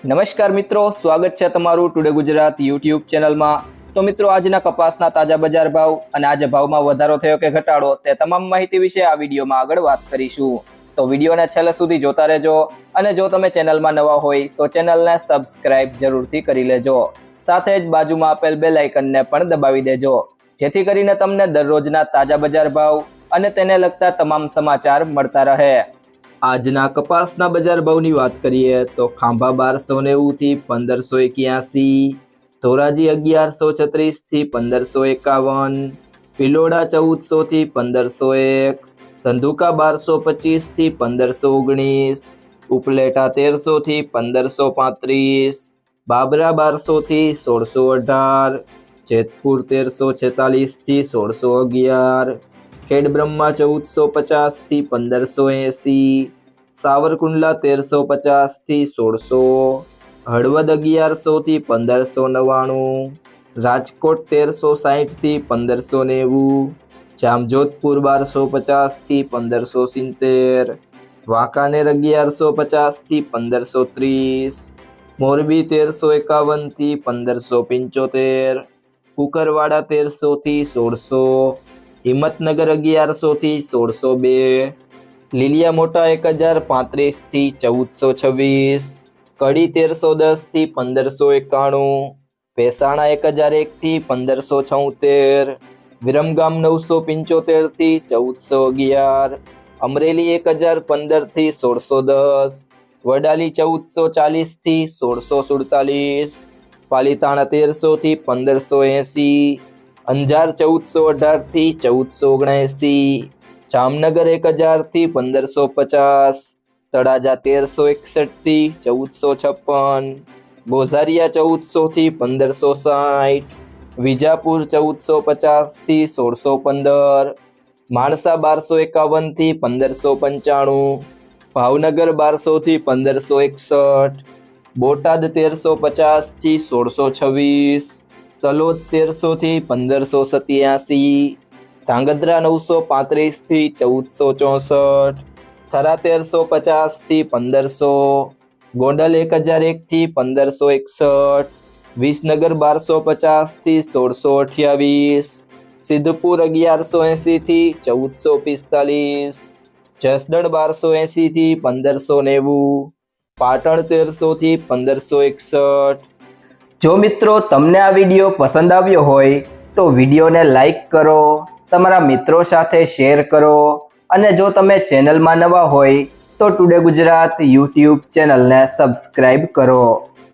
નમસ્કાર મિત્રો, સ્વાગત છે તમારું ટુડે ગુજરાત યુટ્યુબ ચેનલમાં। તો મિત્રો, આજના કપાસના તાજા બજાર ભાવ અને આજે ભાવમાં વધારો થયો કે ઘટાડો તે તમામ માહિતી વિશે આ વિડીયોમાં આગળ વાત કરીશું। તો વિડીયોને છેલ્લે સુધી જોતા રહેજો અને જો તમે ચેનલમાં નવા હોય તો ચેનલને સબસ્ક્રાઇબ જરૂરથી કરી લેજો। સાથે જ બાજુમાં આપેલ બેલ આઇકનને પણ દબાવી દેજો જેથી કરીને તમને દરરોજના તાજા બજાર ભાવ અને તેને લગતા તમામ સમાચાર મળતા રહે। આજના કપાસના બજાર ભાવની વાત કરીએ તો ખાંભા 1290 થી 1581, ધોરાજી 1136 થી 1551, ભિલોડા 1400 થી 1501, ધંધુકા 1225 થી 1519, ઉપલેટા 1300 થી 1535, બાબરા 1200 થી 1618, જેતપુર 1346 થી 1611, ખેડબ્રહ્મા 1450 થી 1580, સાવરકુંડલા 1350 થી 1600, હળવદ 1100 થી 1599, રાજકોટ 1360 થી 1590, જામજોધપુર 1250 થી 1570, વાંકાનેર 1150 થી 1530, મોરબી 1351 થી 1575, કુકરવાડા 1300 થી 1600, હિંમતનગર 1100 થી 1602, લીલિયા મોટા 1035 થી 1426, કડી 1310 થી 1591, ભેસાણા 1001 થી 1576, વિરમગામ 975 થી 1411, અમરેલી 1015 થી 1610, વડાલી 1440 થી 1647, પાલીતાણા 1300 થી 1580, અંજાર 1418 થી 1479, જામનગર 1000 થી 1550, તળાજા 1361 થી 1456, બોઝારિયા 1400 થી 1560, વિજાપુર 1450 થી 1615, માણસા 1251 થી 1595, ભાવનગર 1200 થી 1561, બોટાદ 1350 થી 1626, તલોદ 1300 થી 1587, ધાંગધ્રા 935 થી 1464, થરા 1350 થી 1500, ગોંડલ 1001 થી 1561, વિસનગર 1250 થી 1628, સિદ્ધપુર 1180 થી 1445, જસદણ 1280 થી 1590, પાટણ 1300 થી 1561। જો મિત્રો તમને આ વિડીયો પસંદ આવ્યો હોય તો વિડીયોને લાઈક કરો, તમારા મિત્રો સાથે શેર કરો અને જો તમે ચેનલમાં નવા હોય તો ટુડે ગુજરાત યુટ્યુબ ચેનલને સબસ્ક્રાઇબ કરો।